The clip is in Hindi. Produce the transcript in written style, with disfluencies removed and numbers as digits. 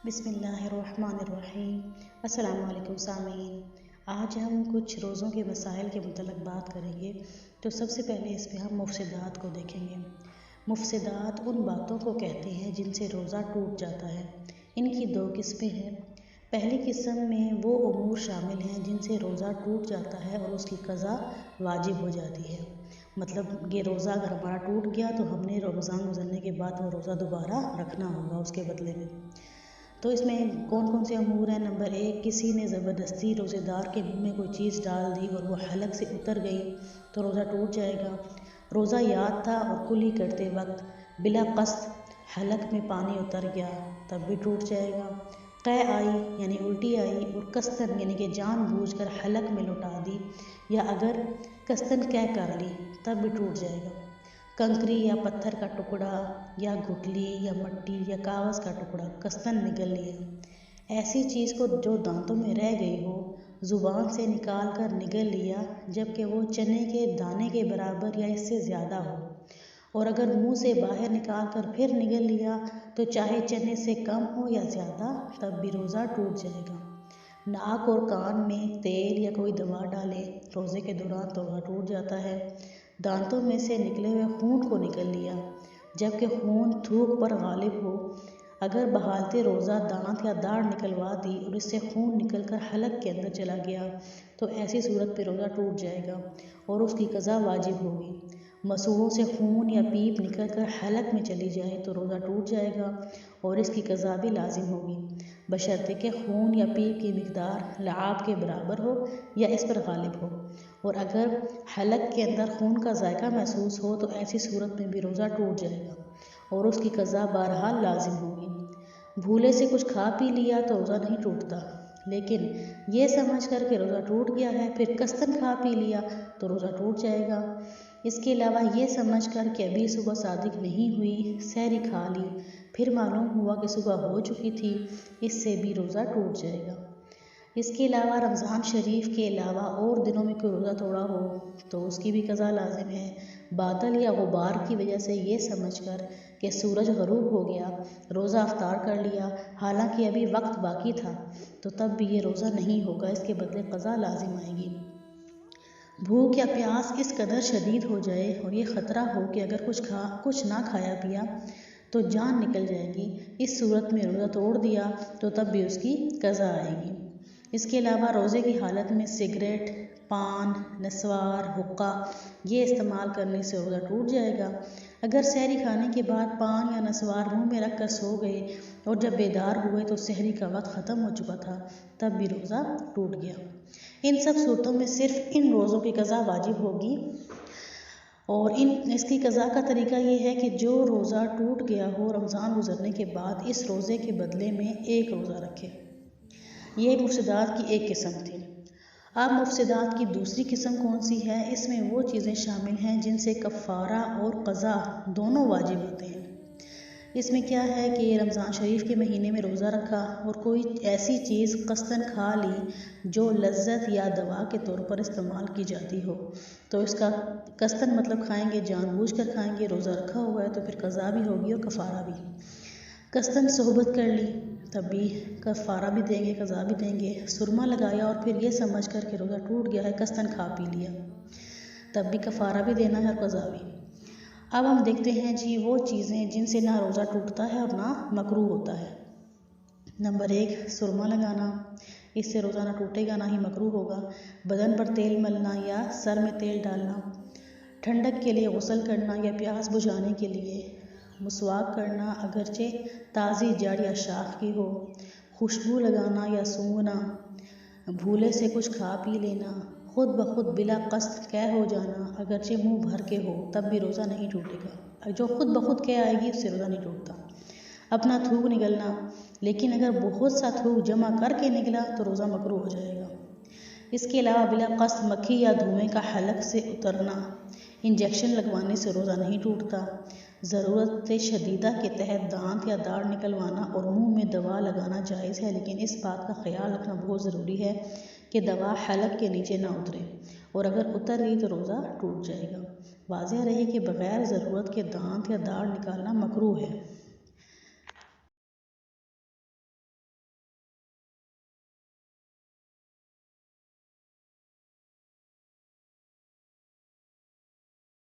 बिस्मिल्लाहिर्रहमानिर्रहीम। अस्सलामु अलैकुम सामीन। आज हम कुछ रोज़ों के मसाइल के मुतल्लिक़ बात करेंगे। तो सबसे पहले इस पे हम मुफ़्सिदात को देखेंगे। मुफ़्सिदात उन बातों को कहते हैं जिनसे रोज़ा टूट जाता है। इनकी दो किस्में हैं। पहली किस्म में वो उमूर शामिल हैं जिनसे रोज़ा टूट जाता है और उसकी क़ज़ा वाजिब हो जाती है। मतलब ये रोज़ा अगर हमारा टूट गया तो हमने रमज़ान गुज़रने के बाद वो रोज़ा दोबारा रखना होगा उसके बदले में। तो इसमें कौन कौन से अमूर हैं। नंबर 1, किसी ने ज़बरदस्ती रोज़ेदार के मुंह में कोई चीज़ डाल दी और वो हलक से उतर गई तो रोज़ा टूट जाएगा। रोज़ा याद था और कुली करते वक्त बिला कस्द हलक में पानी उतर गया तब भी टूट जाएगा। कै आई यानी उल्टी आई और कस्तन यानी कि जानबूझकर हलक में लौटा दी या अगर कस्तन कै कर ली तब भी टूट जाएगा। कंकरी या पत्थर का टुकड़ा या गुठली या मट्टी या कागज़ का टुकड़ा कस्तन निगल लिया। ऐसी चीज़ को जो दांतों में रह गई हो ज़ुबान से निकाल कर निगल लिया जबकि वो चने के दाने के बराबर या इससे ज़्यादा हो। और अगर मुंह से बाहर निकाल कर फिर निगल लिया तो चाहे चने से कम हो या ज़्यादा तब भी रोज़ा टूट जाएगा। नाक और कान में तेल या कोई दवा डाले रोज़े के दौरान तो रोज़ा टूट जाता है। दांतों में से निकले हुए खून को निकल लिया जबकि खून थूक पर गालिब हो। अगर बहालते रोज़ा दांत या दाढ़ निकलवा दी और इससे खून निकलकर हलक के अंदर चला गया तो ऐसी सूरत पे रोज़ा टूट जाएगा और उसकी क़ज़ा वाजिब होगी। मसूड़ों से खून या पीप निकलकर हलक में चली जाए तो रोज़ा टूट जाएगा और इसकी क़ज़ा भी लाजिम होगी बशर्ते कि खून या पीप की मिक़दार लआब के बराबर हो या इस पर गालिब हो। और अगर हलक के अंदर खून का जायका महसूस हो तो ऐसी सूरत में भी रोज़ा टूट जाएगा और उसकी क़ज़ा बहरहाल लाजिम होगी। भूले से कुछ खा पी लिया तो रोज़ा नहीं टूटता, लेकिन ये समझ कर के रोज़ा टूट गया है फिर कस्तन खा पी लिया तो रोज़ा टूट जाएगा। इसके अलावा ये समझ कर कि अभी सुबह सादिक नहीं हुई, सहरी खा ली, फिर मालूम हुआ कि सुबह हो चुकी थी, इससे भी रोज़ा टूट जाएगा। इसके अलावा रमज़ान शरीफ के अलावा और दिनों में कोई रोज़ा तोड़ा हो तो उसकी भी क़ज़ा लाजिम है। बादल या गुबार की वजह से ये समझकर कि सूरज गरूब हो गया रोज़ा अफ्तार कर लिया हालांकि अभी वक्त बाकी था तो तब भी ये रोज़ा नहीं होगा, इसके बदले क़ज़ा लाजिम आएगी। भूख या प्यास इस कदर शदीद हो जाए और ये ख़तरा हो कि अगर कुछ ना खाया पिया तो जान निकल जाएगी, इस सूरत में रोज़ा तोड़ दिया तो तब भी उसकी क़ज़ा आएगी। इसके अलावा रोज़े की हालत में सिगरेट, पान, नस्वार, हुक्का ये इस्तेमाल करने से रोज़ा टूट जाएगा। अगर सहरी खाने के बाद पान या नस्वार मुंह में रख कर सो गए और जब बेदार हुए तो सहरी का वक्त ख़त्म हो चुका था तब भी रोज़ा टूट गया। इन सब सूरतों में सिर्फ इन रोज़ों की क़ज़ा वाजिब होगी और इसकी क़ज़ा का तरीका ये है कि जो रोज़ा टूट गया हो रमज़ान गुज़रने के बाद इस रोज़े के बदले में एक रोज़ा रखे। ये मुफ़्सिदात की एक किस्म थी। अब मुफ़्सिदात की दूसरी किस्म कौन सी है। इसमें वो चीज़ें शामिल हैं जिनसे कफ़ारा और क़ज़ा दोनों वाजिब होते हैं। इसमें क्या है कि रमज़ान शरीफ के महीने में रोज़ा रखा और कोई ऐसी चीज़ कस्तन खा ली जो लज्जत या दवा के तौर पर इस्तेमाल की जाती हो तो इसका कस्तन मतलब खाएंगे, जानबूझकर खाएंगे, रोज़ा रखा हुआ है तो फिर क़ज़ा भी होगी और कफ़ारा भी। कस्तन सोहबत कर ली तब भी कफ़ारा भी देंगे, क़ज़ा भी देंगे। सुरमा लगाया और फिर ये समझ कर के रोज़ा टूट गया है, कस्तन खा पी लिया तब भी कफ़ारा भी देना है और क़ज़ा भी। अब हम देखते हैं जी वो चीज़ें जिनसे ना रोज़ा टूटता है और ना मकरूह होता है। नंबर 1, सुरमा लगाना, इससे रोज़ा ना टूटेगा ना ही मकरूह होगा। बदन पर तेल मलना या सर में तेल डालना, ठंडक के लिए गुस्ल करना या प्यास बुझाने के लिए मुसवाक करना अगरचे ताज़ी जड़ या शाख की हो, खुशबू लगाना या सूंघना, भूले से कुछ खा पी लेना, खुद ब खुद बिला कस्द कै हो जाना अगरचे मुंह भर के हो तब भी रोज़ा नहीं टूटेगा। जो खुद ब खुद कै आएगी उससे रोज़ा नहीं टूटता। अपना थूक निकलना, लेकिन अगर बहुत सा थूक जमा करके निकला तो रोज़ा मकरूह हो जाएगा। इसके अलावा बिला कस्द मक्खी या धुएं का हलक से उतरना, इंजेक्शन लगवाने से रोज़ा नहीं टूटता। ज़रूरत शदीदा के तहत दांत या दाढ़ निकलवाना और मुंह में दवा लगाना जायज़ है, लेकिन इस बात का ख्याल रखना बहुत ज़रूरी है कि दवा हलक के नीचे ना उतरे और अगर उतर गई तो रोज़ा टूट जाएगा। वाज़ेह रहे कि बग़ैर ज़रूरत के दांत या दाढ़ निकालना मकरूह है।